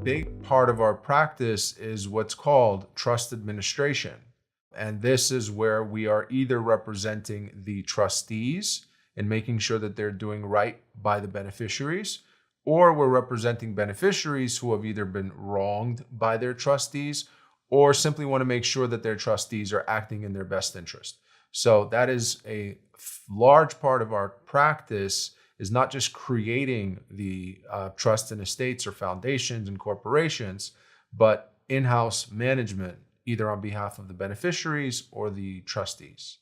big part of our practice is what's called trust administration. And this is where we are either representing the trustees and making sure that they're doing right by the beneficiaries, or we're representing beneficiaries who have either been wronged by their trustees or simply want to make sure that their trustees are acting in their best interest. So that is a large part of our practice, is not just creating the trust and estates or foundations and corporations, but in-house management, either on behalf of the beneficiaries or the trustees.